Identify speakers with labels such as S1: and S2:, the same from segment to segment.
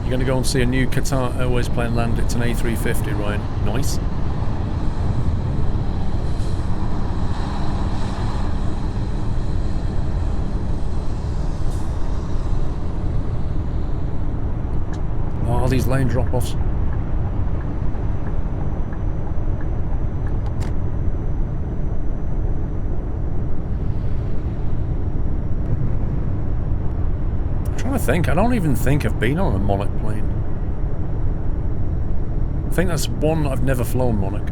S1: You're going to go and see a new Qatar Airways plane land. It's an A350, Ryan. Nice. Oh, these lane drop-offs. I don't even think I've been on a Monarch plane. I think that's one I've never flown, Monarch.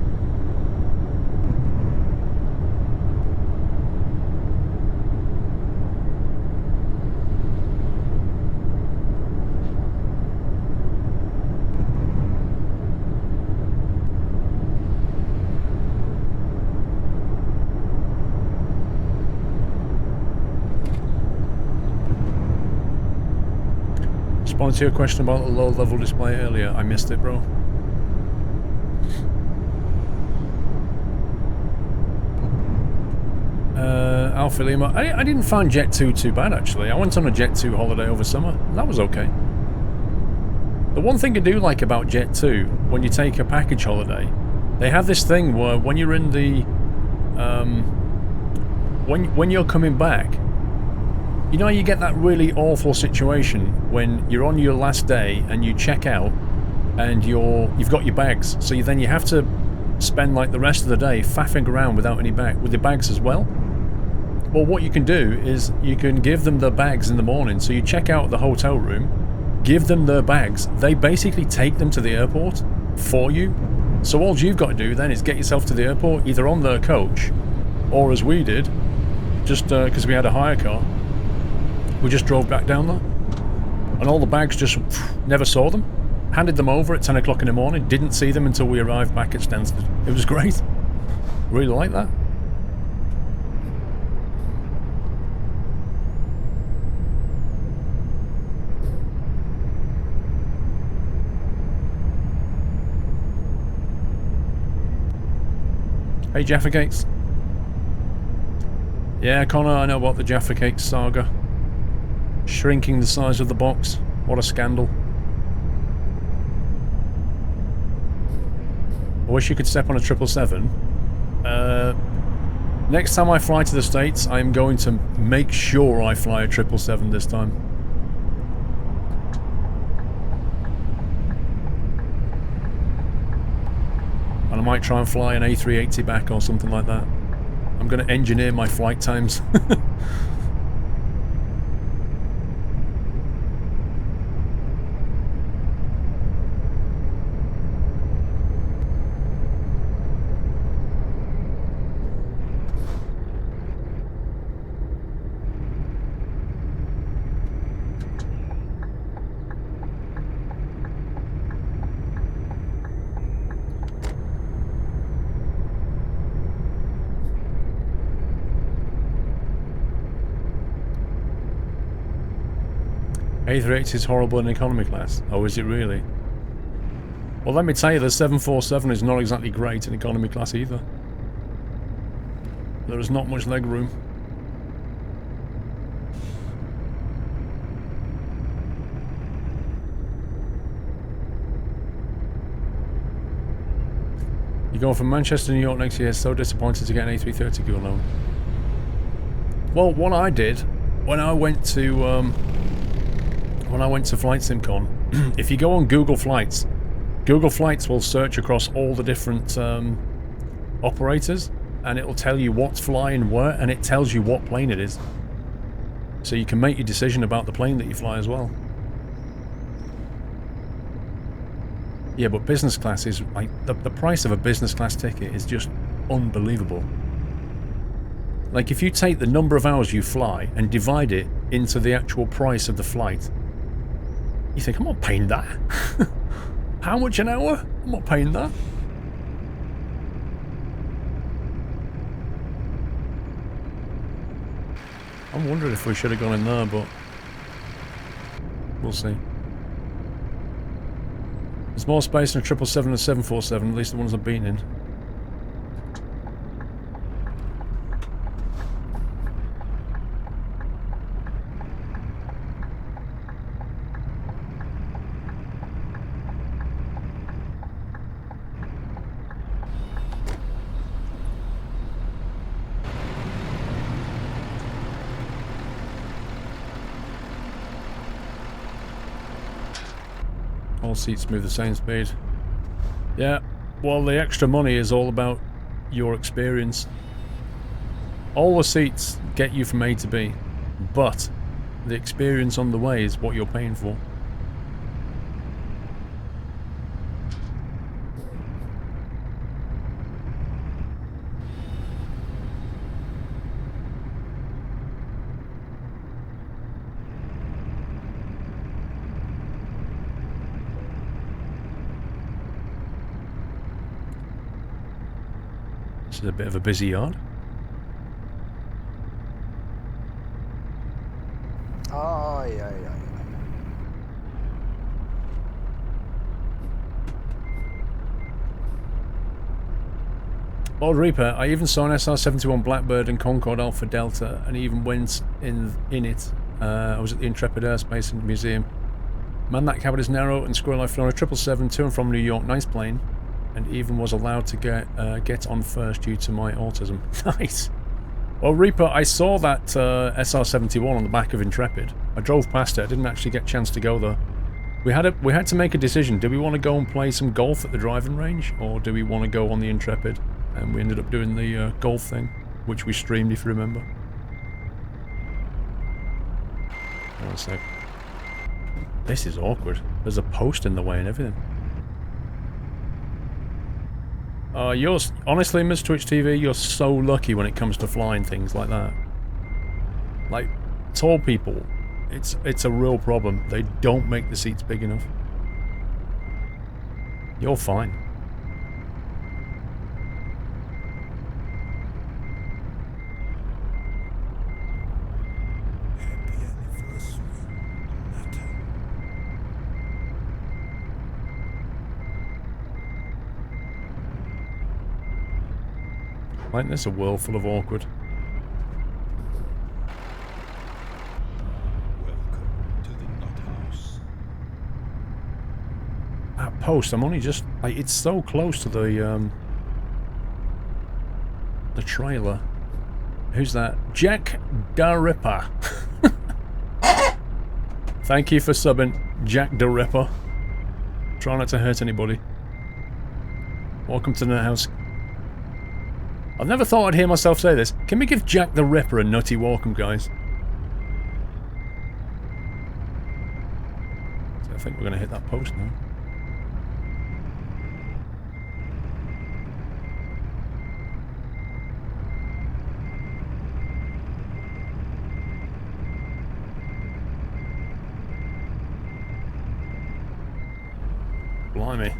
S1: Responded to your question about the low-level display earlier. I missed it, bro. Alpha Lima. I didn't find Jet 2 too bad, actually. I went on a Jet 2 holiday over summer. That was okay. The one thing I do like about Jet 2, when you take a package holiday, they have this thing where when you're in the... when you're coming back, you know, you get that really awful situation when you're on your last day and you check out and you've got your bags, so then you have to spend like the rest of the day faffing around without any with your bags as well. Well, what you can do is you can give them the bags in the morning, so you check out the hotel room, give them their bags, they basically take them to the airport for you. So all you've got to do then is get yourself to the airport, either on their coach or as we did, just because we had a hire car. We just drove back down there, and all the bags just never saw them. Handed them over at 10 o'clock in the morning, didn't see them until we arrived back at Stansted. It was great. Really like that. Hey, Jaffa Cakes. Yeah, Connor, I know about the Jaffa Cakes saga. Shrinking the size of the box. What a scandal. I wish you could step on a 777. Next time I fly to the States, I'm going to make sure I fly a 777 this time. And I might try and fly an A380 back or something like that. I'm going to engineer my flight times. A380 is horrible in economy class. Oh, is it really? Well, let me tell you, the 747 is not exactly great in economy class either. There is not much leg room. You go from Manchester to New York next year, so disappointed to get an A330 go alone. Well, what I did when I went to Flight SimCon, if you go on Google Flights will search across all the different operators, and it will tell you what's flying where, and it tells you what plane it is. So you can make your decision about the plane that you fly as well. Yeah, but business class is like the price of a business class ticket is just unbelievable. Like, if you take the number of hours you fly and divide it into the actual price of the flight, you think, I'm not paying that. How much an hour? I'm not paying that. I'm wondering if we should have gone in there, but we'll see. There's more space in a 777 than a 747, at least the ones I've been in. All seats move the same speed. Yeah, well, the extra money is all about your experience. All the seats get you from A to B, but the experience on the way is what you're paying for. This is a bit of a busy yard.
S2: Ay, ay, ay, ay.
S1: Lord Reaper, I even saw an SR-71 Blackbird and Concorde Alpha Delta, and even went in it. I was at the Intrepid Airspace Museum. Man, that cabin is narrow, and Squirrel, I've flown a 777 to and from New York, nice plane, and even was allowed to get on first due to my autism. Nice! Well, Reaper, I saw that SR-71 on the back of Intrepid. I drove past it, I didn't actually get a chance to go there. We had to make a decision. Do we want to go and play some golf at the driving range, or do we want to go on the Intrepid? And we ended up doing the golf thing, which we streamed, if you remember. Hold on a sec. This is awkward. There's a post in the way and everything. Honestly, Ms. Twitch TV, you're so lucky when it comes to flying things like that. Like, tall people, it's a real problem. They don't make the seats big enough. You're fine. Like, there's a world full of awkward.
S3: Welcome to the Nut House.
S1: That post, I'm only just... like, it's so close to the trailer. Who's that? Jack the Ripper. Thank you for subbing, Jack the Ripper. Try not to hurt anybody. Welcome to the Nut House. I've never thought I'd hear myself say this. Can we give Jack the Ripper a nutty welcome, guys? So I think we're going to hit that post now. Blimey.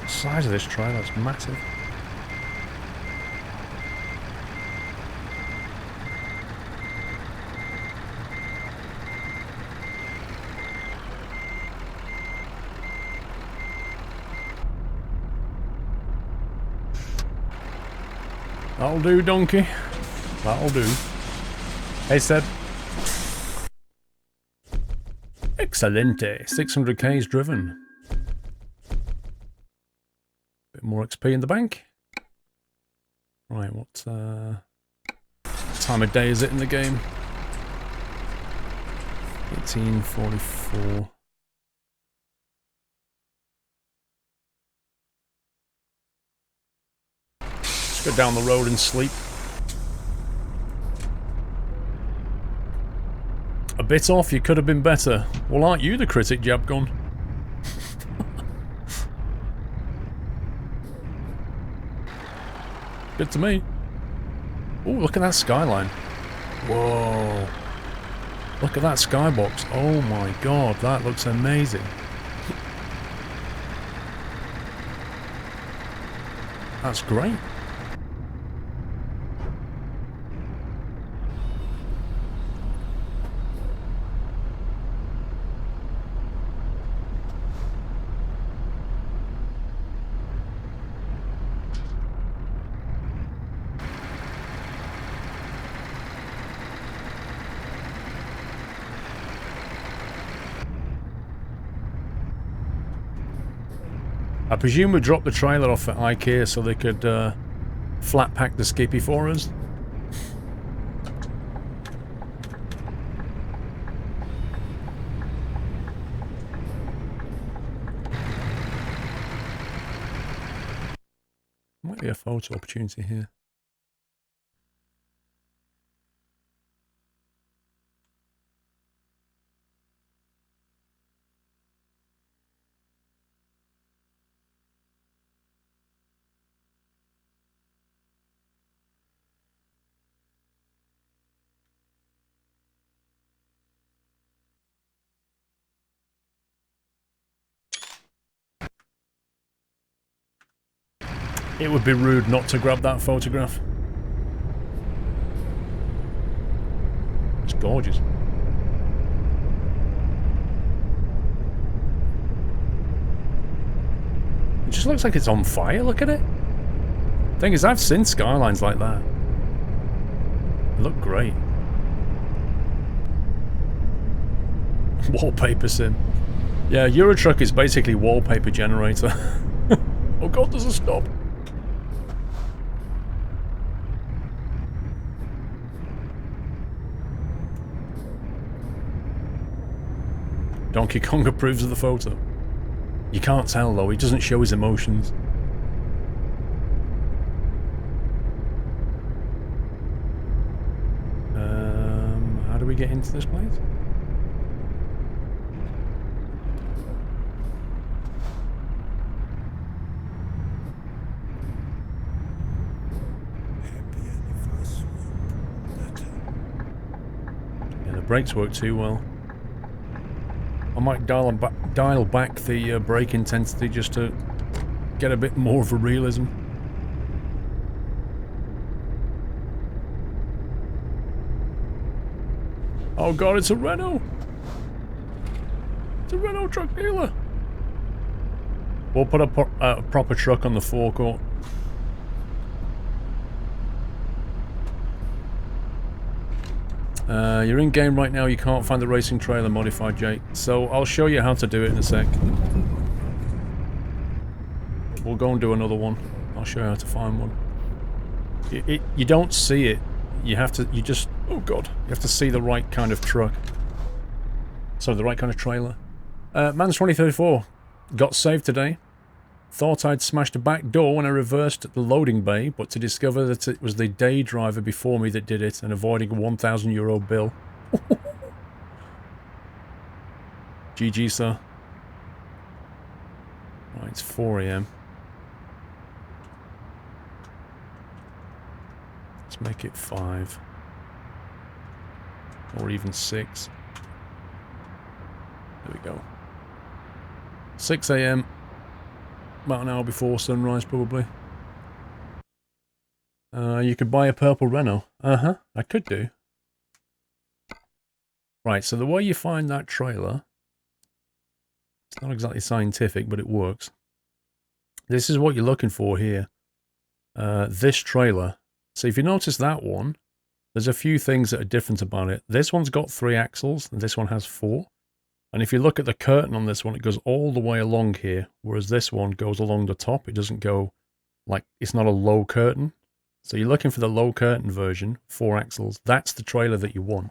S1: The size of this trailer is massive. That'll do, donkey. That'll do. Hey, Seb. Excelente. 600 Ks driven. Bit more XP in the bank. Right, what time of day is it in the game? 1844. Let's go down the road and sleep. A bit off, you could have been better. Well, aren't you the critic, Jabgon? Good to me. Oh, look at that skyline. Whoa. Look at that skybox. Oh my god, that looks amazing. That's great. I presume we dropped the trailer off at IKEA so they could flat pack the skippy for us. Might be a photo opportunity here. It would be rude not to grab that photograph. It's gorgeous. It just looks like it's on fire, look at it. Thing is, I've seen skylines like that. They look great. Wallpaper sim. Yeah, Eurotruck is basically wallpaper generator. Oh god, there's a stop. Donkey Kong approves of the photo. You can't tell though, he doesn't show his emotions. How do we get into this place? Yeah, the brakes work too well. I might dial back the brake intensity just to get a bit more of a realism. Oh god, it's a Renault! It's a Renault truck dealer! We'll put a proper truck on the forecourt. You're in game right now, you can't find the racing trailer modified, Jake. So I'll show you how to do it in a sec. We'll go and do another one. I'll show you how to find one. You don't see it. You just, oh god, you have to see the right kind of truck. So the right kind of trailer. Man's 2034 got saved today. Thought I'd smashed a back door when I reversed the loading bay, but to discover that it was the day driver before me that did it and avoiding a €1,000 bill. GG, sir. Right, it's 4 AM. Let's make it 5. Or even 6. There we go. 6 AM. About an hour before sunrise, probably. You could buy a purple Renault. Uh-huh, I could do. Right, so the way you find that trailer... It's not exactly scientific, but it works. This is what you're looking for here. This trailer. So if you notice that one, there's a few things that are different about it. This one's got 3 axles, and this one has 4. And if you look at the curtain on this one, it goes all the way along here, whereas this one goes along the top. It doesn't go, like, it's not a low curtain. So you're looking for the low curtain version, 4 axles. That's the trailer that you want.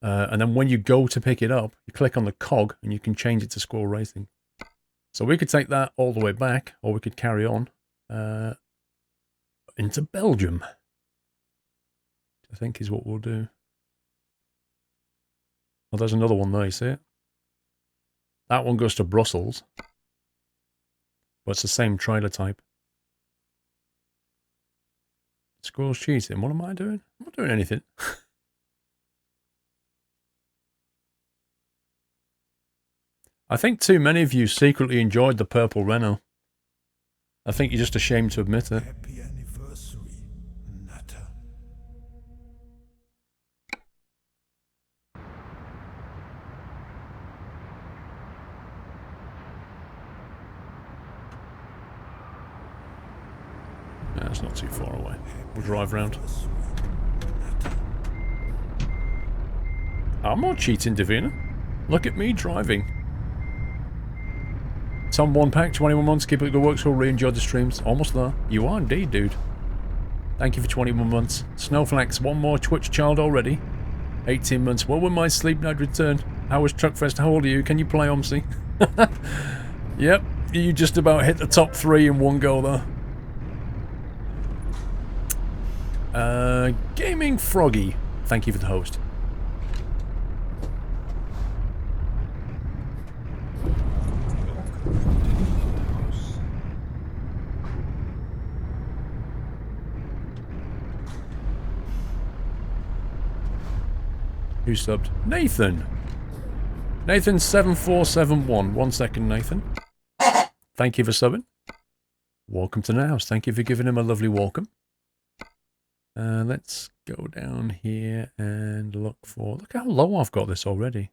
S1: And then when you go to pick it up, you click on the cog, and you can change it to Squirrel Racing. So we could take that all the way back, or we could carry on into Belgium. I think is what we'll do. Oh, there's another one there, you see it? That one goes to Brussels. But it's the same trailer type. Squirrel's cheating. What am I doing? I'm not doing anything. I think too many of you secretly enjoyed the purple Renault. I think you're just ashamed to admit it.
S3: Happy anniversary, Nutter.
S1: No, it's not too far away. We'll drive round. I'm not cheating, Davina. Look at me driving. Tom One Pack, 21 months. Keep up the good work. So really enjoyed the streams. Almost there. You are indeed, dude. Thank you for 21 months. Snowflakes, one more Twitch child already. 18 months. Well, when my sleep night returned. How was Truckfest? How old are you? Can you play OMSI? Yep, you just about hit the top 3 in one go there. Gaming Froggy. Thank you for the host. Who subbed? Nathan! Nathan7471. 1 second, Nathan. Thank you for subbing. Welcome to the house. Thank you for giving him a lovely welcome. Let's go down here and look for... Look how low I've got this already.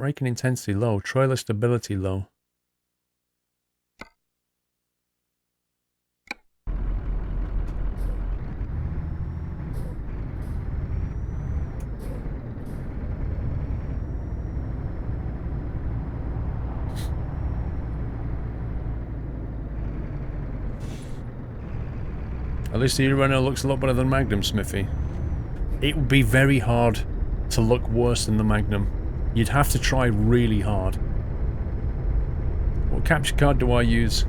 S1: Braking intensity low. Trailer stability low. At least the Renault looks a lot better than Magnum, Smithy. It would be very hard to look worse than the Magnum. You'd have to try really hard. What capture card do I use?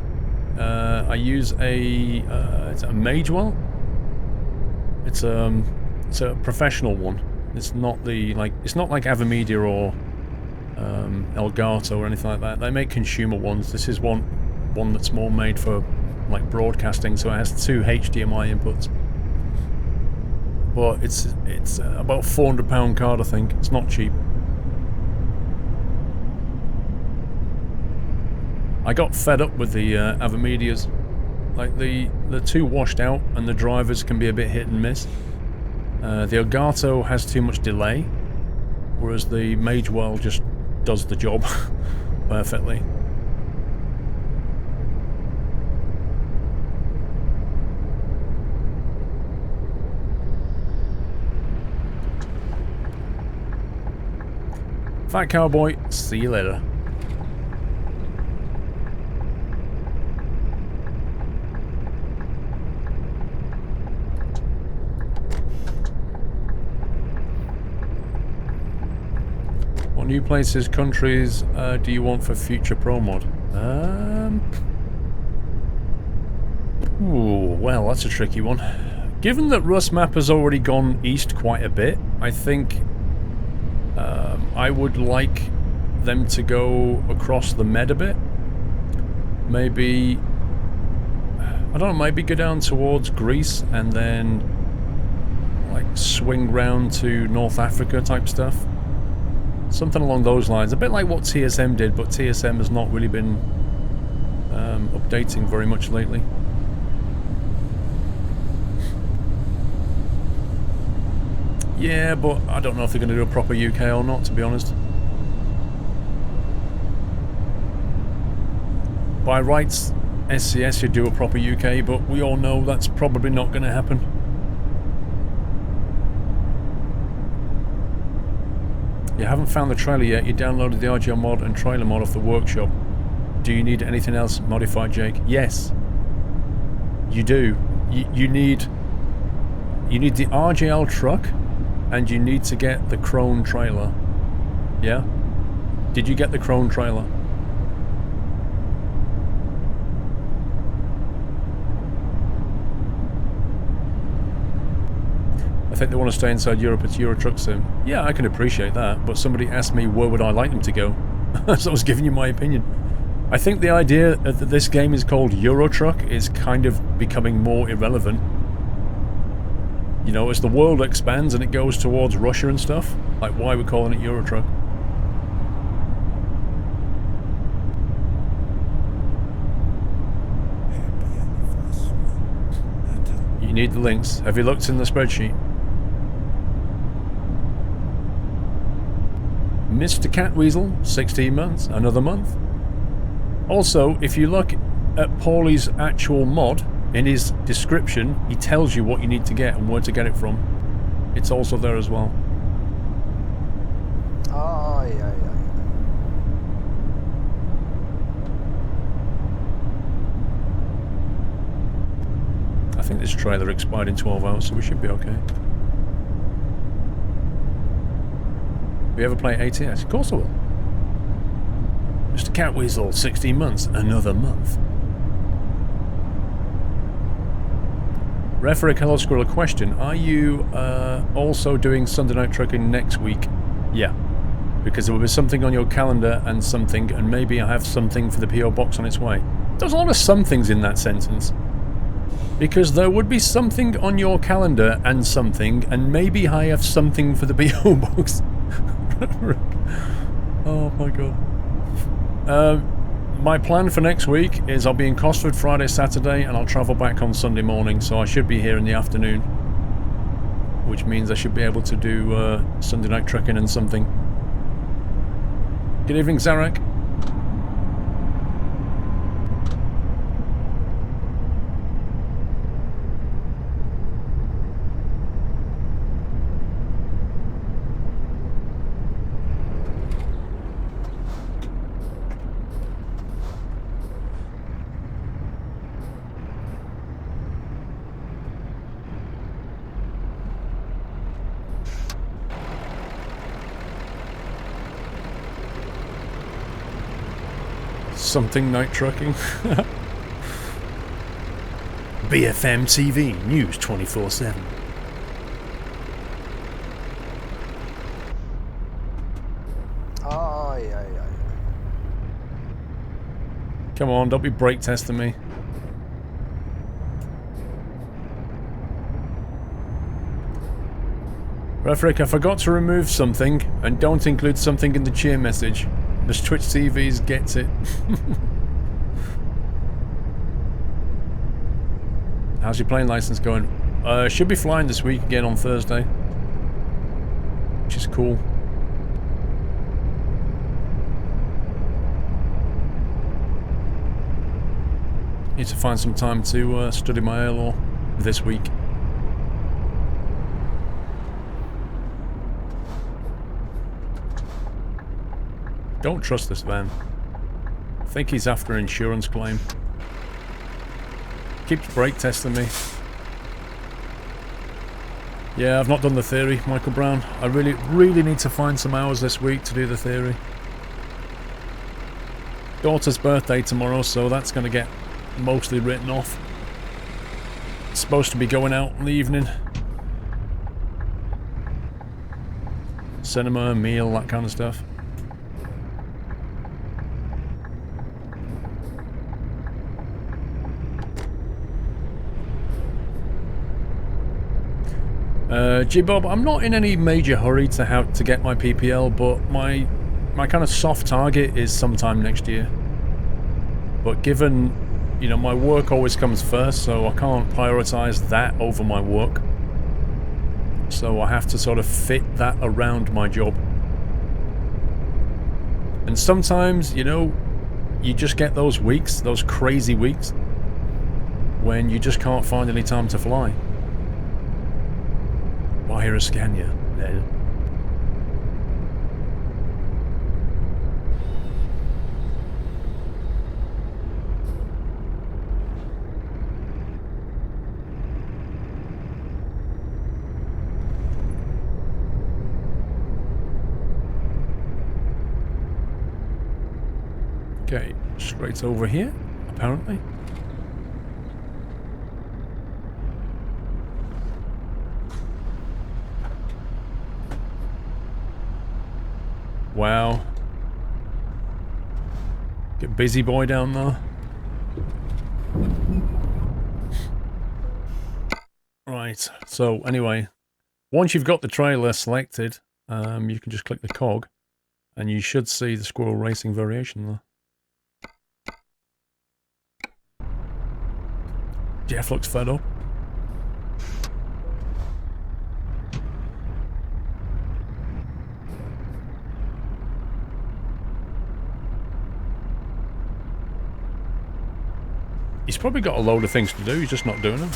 S1: I use a... it's a Magewell? It's a professional one. It's not the, like... It's not like Avamedia or Elgato or anything like that. They make consumer ones. This is one that's more made for... like broadcasting, so it has 2 HDMI inputs. But it's about £400 card, I think. It's not cheap. I got fed up with the Avamedias. Like the too washed out, and the drivers can be a bit hit and miss. The Elgato has too much delay, whereas the Magewell just does the job perfectly. Fat Cowboy, see you later. What new places, countries do you want for future Pro Mod? Ooh, well, that's a tricky one. Given that Rust Map has already gone east quite a bit, I think I would like them to go across the Med a bit. Maybe, I don't know, maybe go down towards Greece and then like swing round to North Africa type stuff. Something along those lines. A bit like what TSM did, but TSM has not really been updating very much lately. Yeah, but I don't know if they're going to do a proper UK or not, to be honest. By rights, SCS should do a proper UK, but we all know that's probably not going to happen. You haven't found the trailer yet. You downloaded the RGL mod and trailer mod off the workshop. Do you need anything else modified, Jake? Yes. You do. You need the RGL truck, and you need to get the Krone trailer. Yeah? Did you get the Krone trailer? I think they want to stay inside Europe. It's Euro Truck Sim. Yeah, I can appreciate that, but somebody asked me where would I like them to go. So I was giving you my opinion. I think the idea that this game is called Euro Truck is kind of becoming more irrelevant. You know, as the world expands and it goes towards Russia and stuff, like why we're calling it Euro Truck. You need the links. Have you looked in the spreadsheet? Mr. Catweasel, 16 months, another month. Also, if you look at Paulie's actual mod, in his description, he tells you what you need to get and where to get it from. It's also there as well.
S2: Oh, yeah.
S1: think this trailer expired in 12 hours, so we should be okay. Have you ever play ATS? Of course I will. Mr. Catweasel, 16 months. Another month. Referic, hello Squirrel, question. Are you also doing Sunday Night Trucking next week? Yeah. Because there will be something on your calendar and something, and maybe I have something for the PO box on its way. There's a lot of somethings in that sentence. Because there would be something on your calendar and something, and maybe I have something for the PO box. Oh my god. My plan for next week is I'll be in Cosford Friday, Saturday, and I'll travel back on Sunday morning, so I should be here in the afternoon. Which means I should be able to do Sunday Night Trucking and something. Good evening, Zarek. Something night trucking. BFM TV News 24/7.
S2: Ay.
S1: Come on, don't be brake testing me. Refrick, I forgot to remove something, and don't include something in the cheer message. The Twitch TVs gets it. How's your plane license going? Should be flying this week again on Thursday. Which is cool. Need to find some time to study my air law this week. Don't trust this van. I think he's after an insurance claim. Keeps brake testing me. Yeah, I've not done the theory, Michael Brown. I really need to find some hours this week to do the theory. Daughter's birthday tomorrow, so that's going to get mostly written off. Supposed to be going out in the evening. Cinema, meal, that kind of stuff. G-Bob, I'm not in any major hurry to get my PPL, but my kind of soft target is sometime next year. But given, you know, my work always comes first, so I can't prioritize that over my work. So I have to sort of fit that around my job. And sometimes, you know, you just get those weeks, those crazy weeks, when you just can't find any time to fly. Why here a Scania? No. Okay, straight over here, apparently. Wow. Get busy boy down there. Right, so anyway, once you've got the trailer selected, you can just click the cog, and you should see the Squirrel Racing variation there. Jeff looks fed up. He's probably got a load of things to do, he's just not doing them.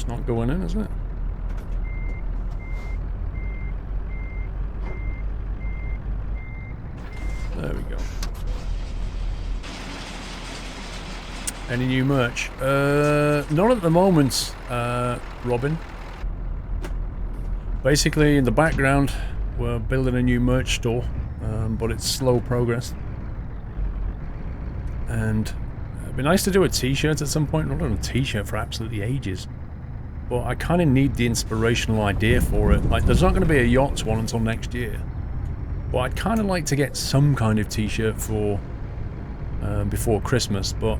S1: It's not going in, is it? There we go. Any new merch? Not at the moment, Robin. Basically, in the background, we're building a new merch store, but it's slow progress. And it'd be nice to do a t-shirt at some point. I've not done a t-shirt for absolutely ages. But I kind of need the inspirational idea for it. Like, there's not going to be a yachts one until next year. But I'd kind of like to get some kind of t-shirt for before Christmas, but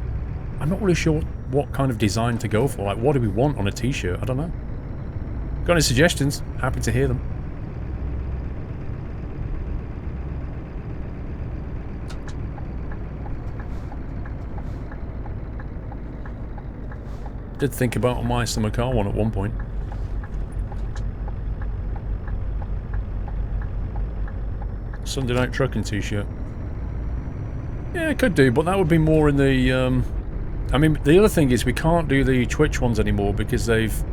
S1: I'm not really sure what kind of design to go for. Like, what do we want on a t-shirt? I don't know. Got any suggestions? Happy to hear them. Did think about my summer car one at one point. Sunday night trucking t-shirt. Yeah, I could do, but that would be more in the I mean, the other thing is we can't do the Twitch ones anymore because they've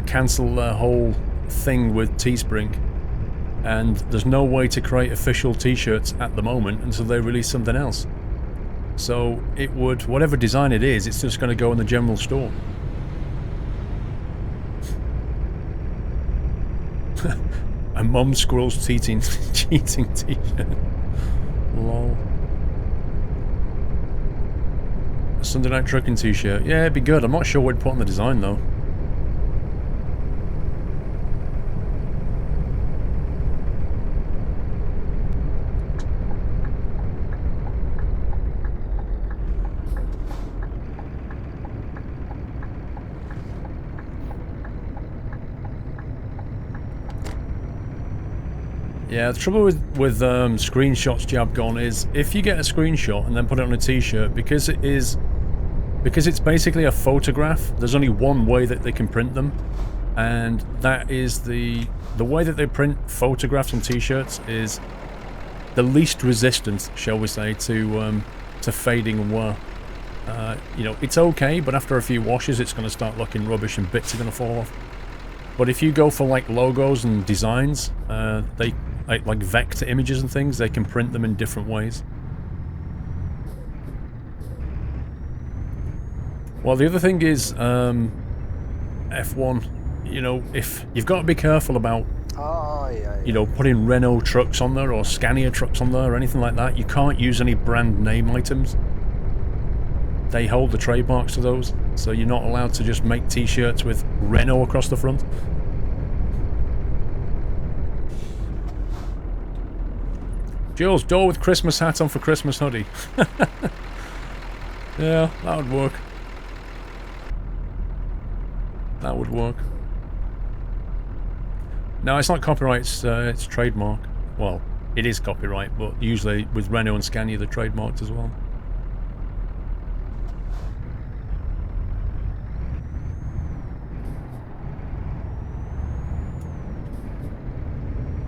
S1: cancelled their whole thing with Teespring, and there's no way to create official t-shirts at the moment until they release something else. So it would, whatever design it is, it's just going to go in the general store. A mum squirrel's cheating t-shirt. Lol. A Sunday night trucking t-shirt. Yeah, it'd be good. I'm not sure what to put on the design though. Yeah, the trouble with screenshots, Jabgon, is if you get a screenshot and then put it on a t-shirt, because it's basically a photograph, there's only one way that they can print them, and that is the way that they print photographs on t-shirts is the least resistant, shall we say, to fading and wear. You know, it's okay, but after a few washes it's going to start looking rubbish and bits are going to fall off. But if you go for like logos and designs, they like vector images and things, they can print them in different ways. Well, the other thing is F1, you know, if you've got to be careful about you know, putting Renault trucks on there or Scania trucks on there or anything like that. You can't use any brand name items. They hold the trademarks to those, so you're not allowed to just make t-shirts with Renault across the front. Jules, door with Christmas hat on for Christmas hoodie. Yeah, that would work. That would work. No, it's not copyright, it's trademark. Well, it is copyright, but usually with Renault and Scania they're trademarked as well.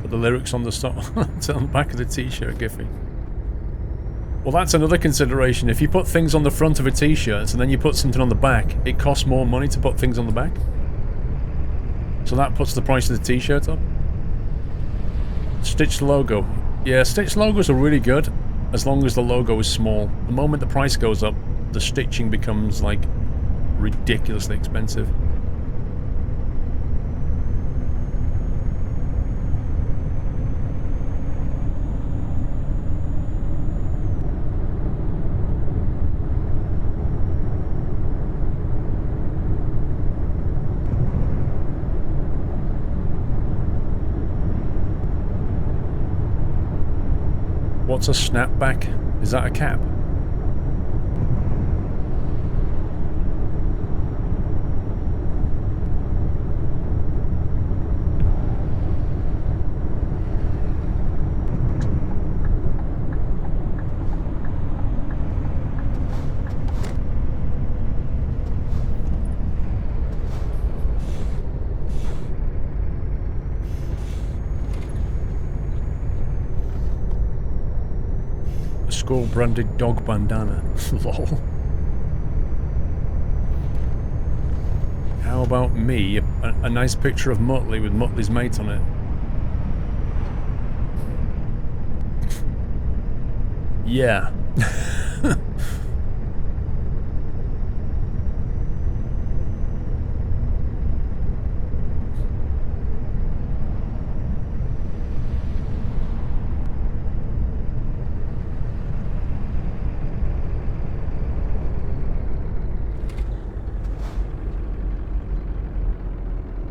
S1: Put the lyrics on the on the back of the t-shirt, Giffy. Well, that's another consideration. If you put things on the front of a t-shirt and then you put something on the back, it costs more money to put things on the back. So that puts the price of the t-shirt up. Stitched logo. Yeah, stitched logos are really good as long as the logo is small. The moment the price goes up, the stitching becomes like ridiculously expensive. What's a snapback? Is that a cap? Branded dog bandana. Lol. How about me? A nice picture of Muttley with Muttley's mate on it. Yeah.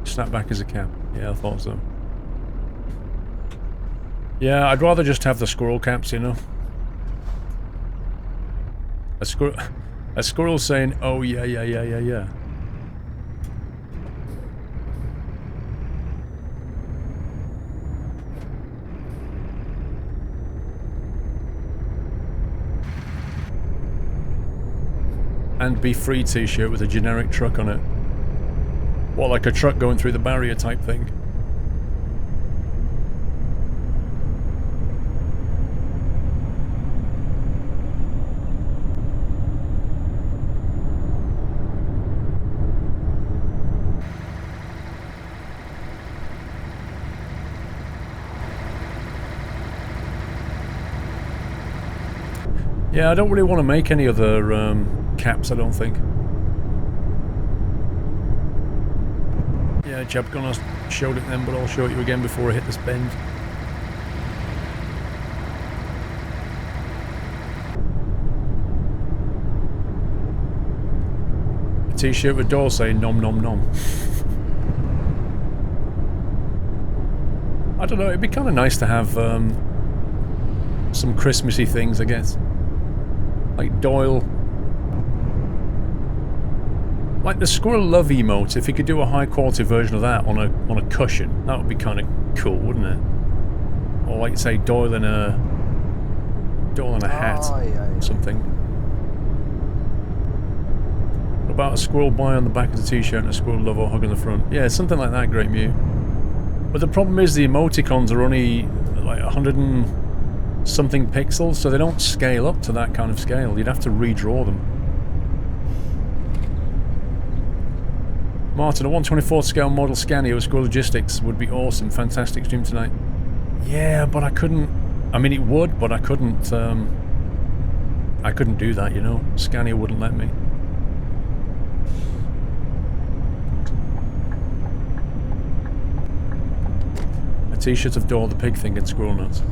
S1: Snap back as a cap. Yeah, I thought so. Yeah, I'd rather just have the squirrel caps, you know. A squirrel saying, "Oh yeah, yeah, yeah, yeah, yeah." And be free t-shirt with a generic truck on it. What, like a truck going through the barrier type thing? Yeah, I don't really want to make any other caps, I don't think. Yeah, Jabgon, I showed it then, but I'll show it you again before I hit this bend. A t-shirt with door saying nom nom nom. I don't know, it'd be kind of nice to have some Christmassy things, I guess. Like Doyle. Like the Squirrel Love emote, if you could do a high quality version of that on a cushion, that would be kind of cool, wouldn't it? Or like say Doyle in a hat or something. What about a squirrel boy on the back of the t-shirt and a squirrel lover hug on the front? Yeah, something like that, Great Mew. But the problem is the emoticons are only like 100 and something pixels, so they don't scale up to that kind of scale. You'd have to redraw them. Martin, a 1/24 scale model Scania with Squirrel Logistics would be awesome. Fantastic stream tonight. Yeah, but I couldn't... I mean, it would, but I couldn't do that, you know? Scania wouldn't let me. A t-shirt of Door the Pig thing and Squirrel Nuts.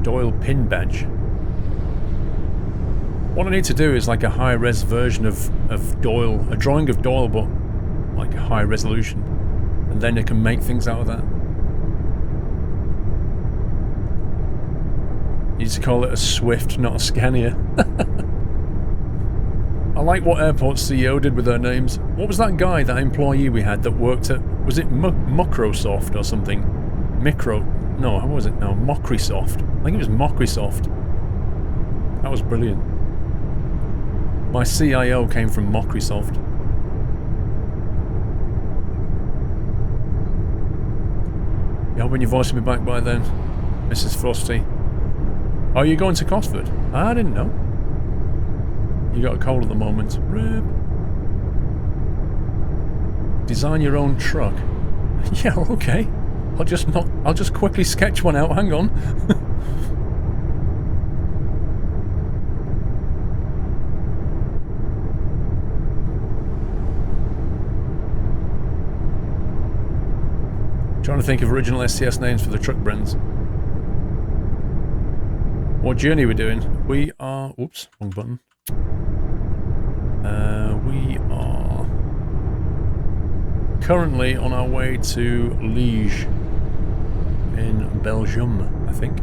S1: Doyle pin badge. What I need to do is like a high-res version of Doyle, a drawing of Doyle, but like high resolution, and then I can make things out of that. You just call it a Swift, not a Scania. I like what Airport CEO did with their names. What was that guy, that employee we had that worked at, was it Microsoft or something? No, how was it now? Mocrysoft. I think it was Mocrysoft. That was brilliant. My CIO came from Mocrysoft. Yeah, hoping you're voicing me back by then, Mrs. Frosty. Oh, you're going to Cosford? I didn't know. You got a cold at the moment. Rip. Design your own truck. Yeah, okay. I'll just quickly sketch one out, hang on. Trying to think of original STS names for the truck brands. What journey are we doing? We are... Oops, wrong button. We are currently on our way to Liège in Belgium, I think.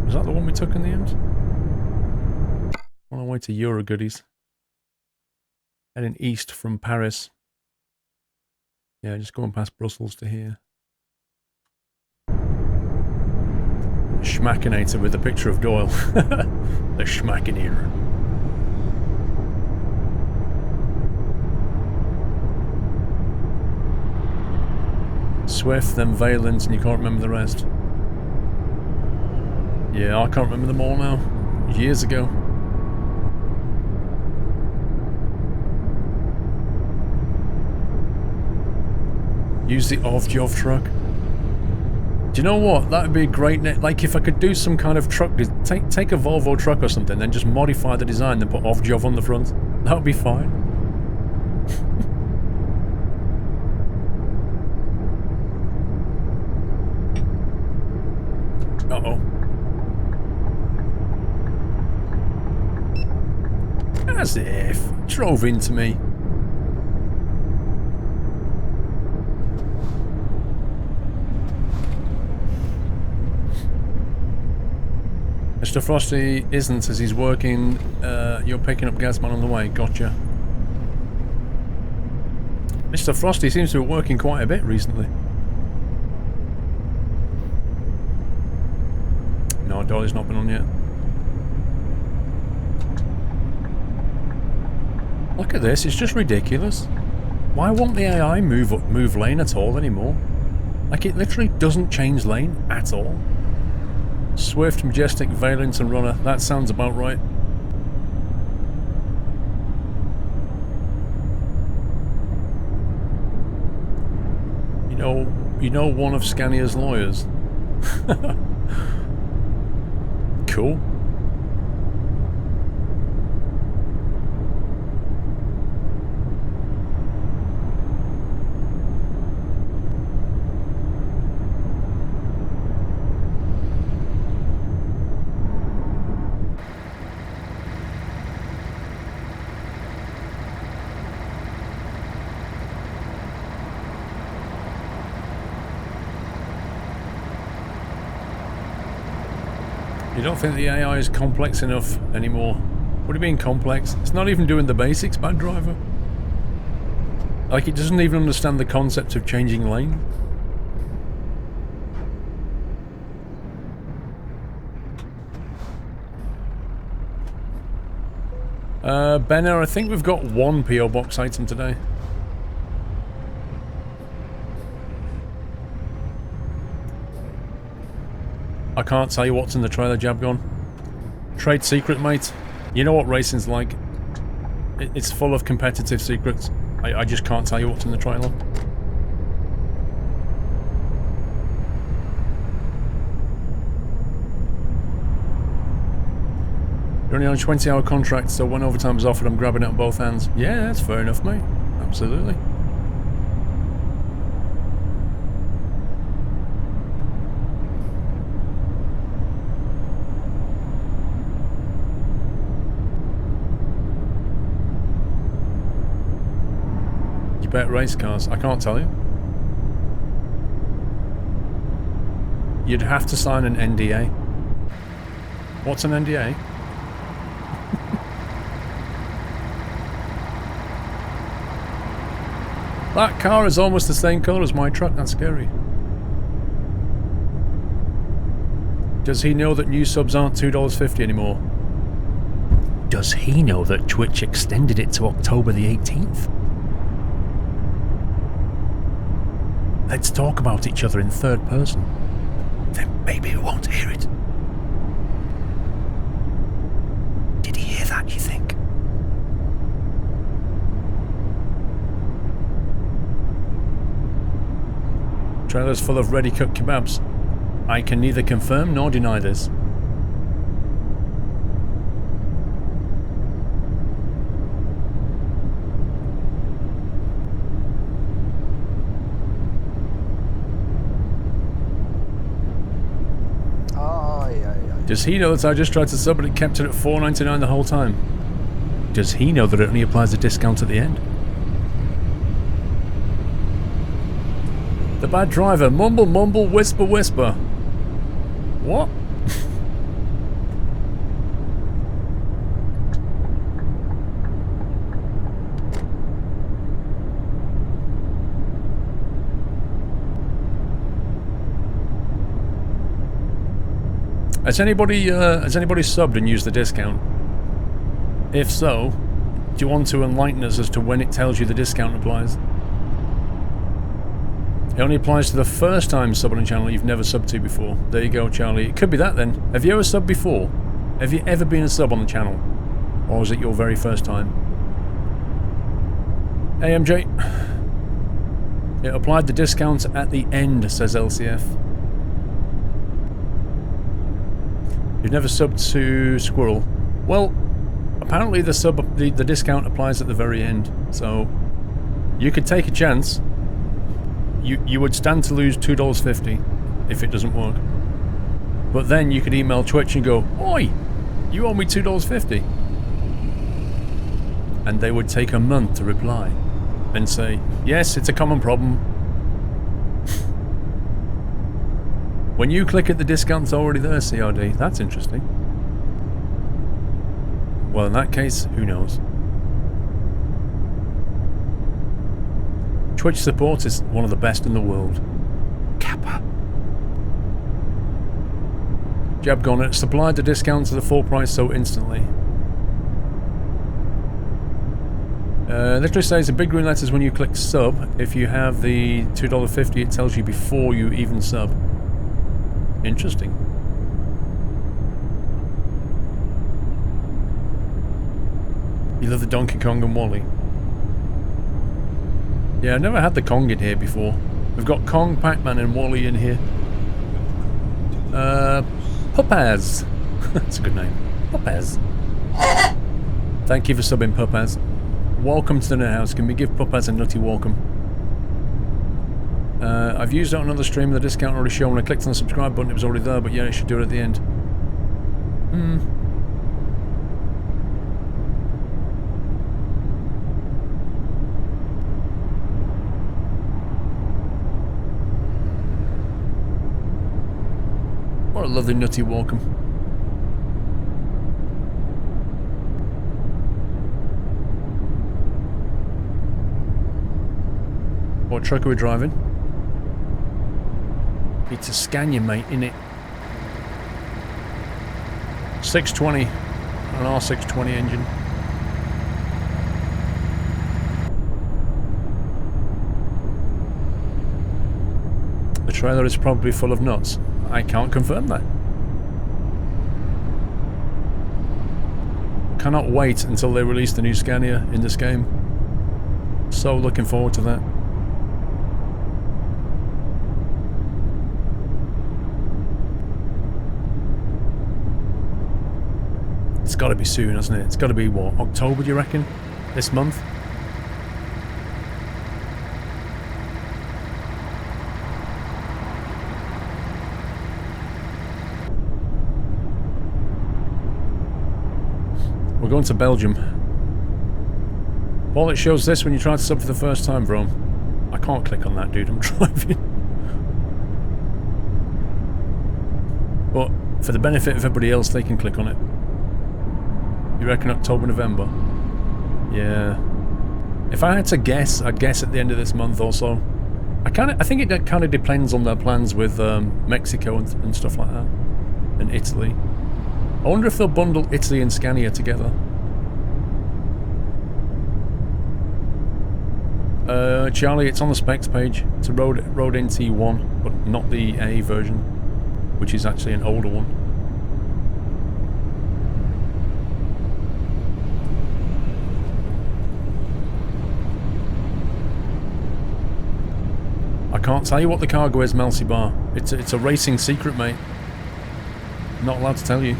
S1: Was that the one we took in the end? On our way to Eurogoodies. Heading east from Paris. Yeah, just going past Brussels to here. Schmackinator with a picture of Doyle. The Schmackinator. Swift, then Valence, and you can't remember the rest. Yeah, I can't remember them all now. Years ago. Use the Ovjov truck. Do you know what? That would be a great like if I could do some kind of truck, take a Volvo truck or something, then just modify the design, then put Ovjov on the front. That would be fine. Uh-oh. As if. Drove into me. Mr. Frosty isn't, as he's working. You're picking up Gasman on the way. Gotcha. Mr. Frosty seems to be working quite a bit recently. No, Dolly's not been on yet. Look at this, it's just ridiculous. Why won't the AI move lane at all anymore? Like, it literally doesn't change lane at all. Swift, Majestic, Valence and Runner. That sounds about right. You know one of Scania's lawyers? Cool. You don't think the AI is complex enough anymore? What do you mean complex? It's not even doing the basics, bad driver. Like, it doesn't even understand the concept of changing lane. Benner, I think we've got one PO box item today. I can't tell you what's in the trailer, Jabgon. Trade secret, mate. You know what racing's like. It's full of competitive secrets. I just can't tell you what's in the trailer. You're only on a 20-hour contract, so when overtime's offered, I'm grabbing it on both hands. Yeah, that's fair enough, mate. Absolutely. Bet race cars? I can't tell you. You'd have to sign an NDA. What's an NDA? That car is almost the same colour as my truck. That's scary. Does he know that new subs aren't $2.50 anymore? Does he know that Twitch extended it to October the 18th? Let's talk about each other in third person. Then maybe we won't hear it. Did he hear that, you think? Trailer's full of ready-cut kebabs. I can neither confirm nor deny this. Does he know that I just tried to sub but it kept it at $4.99 the whole time? Does he know that it only applies a discount at the end? The bad driver. Mumble, mumble, whisper, whisper. What? Has anybody subbed and used the discount? If so, do you want to enlighten us as to when it tells you the discount applies? It only applies to the first time subbing on a channel you've never subbed to before. There you go, Charlie. It could be that then. Have you ever subbed before? Have you ever been a sub on the channel? Or was it your very first time? AMJ. It applied the discount at the end, says LCF. You've never subbed to Squirrel. Well, apparently the discount applies at the very end, so you could take a chance. You would stand to lose $2.50 if it doesn't work. But then you could email Twitch and go, "Oi, you owe me $2.50." And they would take a month to reply and say, "Yes, it's a common problem." When you click it, the discount's already there, CRD. That's interesting. Well, in that case, who knows? Twitch support is one of the best in the world. Kappa. Jab gone. It supplied the discount to the full price so instantly. Literally says the big green letters when you click sub. If you have the $2.50, it tells you before you even sub. Interesting. You love the Donkey Kong and Wally. Yeah, I've never had the Kong in here before. We've got Kong, Pac-Man and Wally in here. Pupaz. That's a good name. Pupaz. Thank you for subbing, Pupaz. Welcome to the Net House. Can we give Pupaz a nutty welcome? I've used it on another stream. The discount already shown. When I clicked on the subscribe button, it was already there, but yeah, it should do it at the end. What a lovely nutty welcome. What truck are we driving? Need to scan you, mate, innit? 620. An R620 engine. The trailer is probably full of nuts. I can't confirm that. Cannot wait until they release the new Scania in this game. So looking forward to that. It's got to be soon, hasn't it? It's got to be, what, October, do you reckon? This month? We're going to Belgium. Well, it shows this when you try to sub for the first time, bro. I can't click on that, dude. I'm driving. But for the benefit of everybody else, they can click on it. You reckon October, November? Yeah. If I had to guess, I'd guess at the end of this month also. I think it kind of depends on their plans with Mexico and stuff like that. And Italy. I wonder if they'll bundle Italy and Scania together. Charlie, it's on the specs page. It's a Road NT1, but not the A version, which is actually an older one. I can't tell you what the cargo is, Melcy Bar. It's a racing secret, mate. Not allowed to tell you.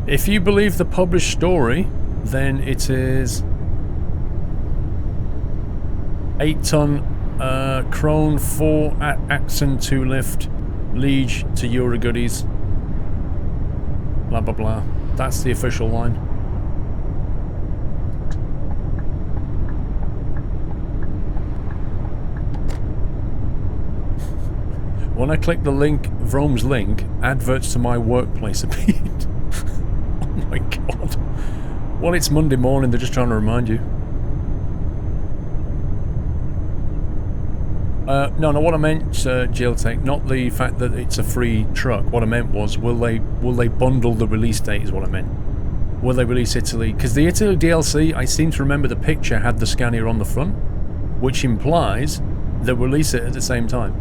S1: If you believe the published story, then it is 8-ton Krone 4 Axon 2 lift Liege to Eurogoodies. Blah blah blah. That's the official line. When I click the link, Vrome's link, adverts to my workplace appeared. Oh my god. Well, it's Monday morning, they're just trying to remind you. No, what I meant, Jailtech, not the fact that it's a free truck. What I meant was, will they bundle the release date is what I meant. Will they release Italy? Because the Italy DLC, I seem to remember the picture had the Scania on the front, which implies they'll release it at the same time.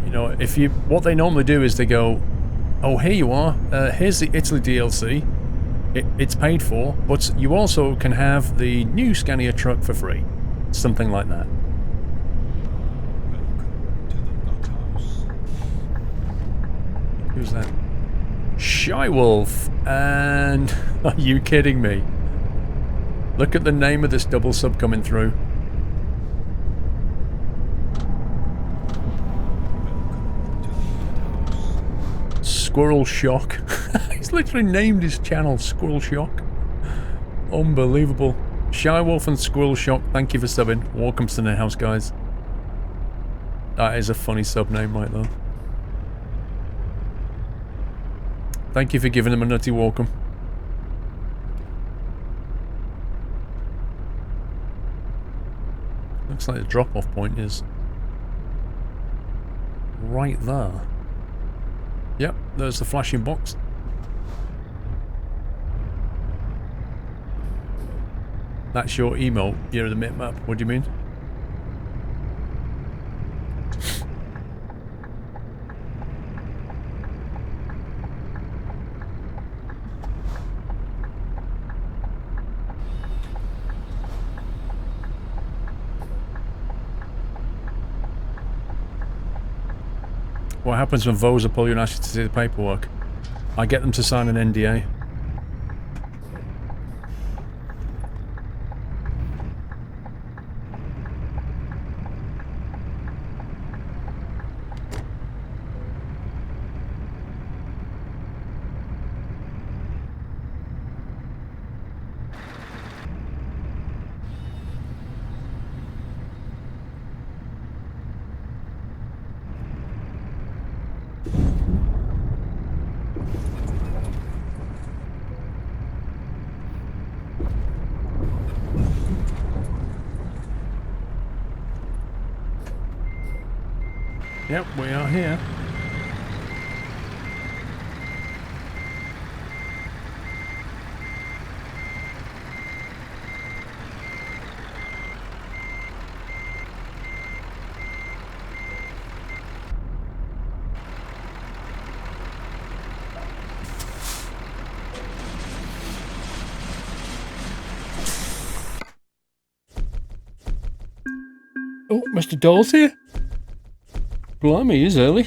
S1: You know, what they normally do is they go, oh, here you are, here's the Italy DLC. It's paid for, but you also can have the new Scania truck for free. Something like that.
S3: Welcome to the blockhouse.
S1: Who's that? Shy Wolf. And are you kidding me? Look at the name of this double sub coming through.
S3: Welcome to the blockhouse.
S1: Squirrel Shock. He's literally named his channel Squirrel Shock. Unbelievable. Shy Wolf and Squirrel Shock, thank you for subbing. Welcome to the house, guys. That is a funny sub name right there. Thank you for giving him a nutty welcome. Looks like the drop-off point is right there. Yep, there's the flashing box. That's your emote, you're the map. What do you mean? What happens when Vosa pull you and ask you to see the paperwork? I get them to sign an NDA. Yep, we are here. Oh, Mr. Dawes here? Blimey, he's early.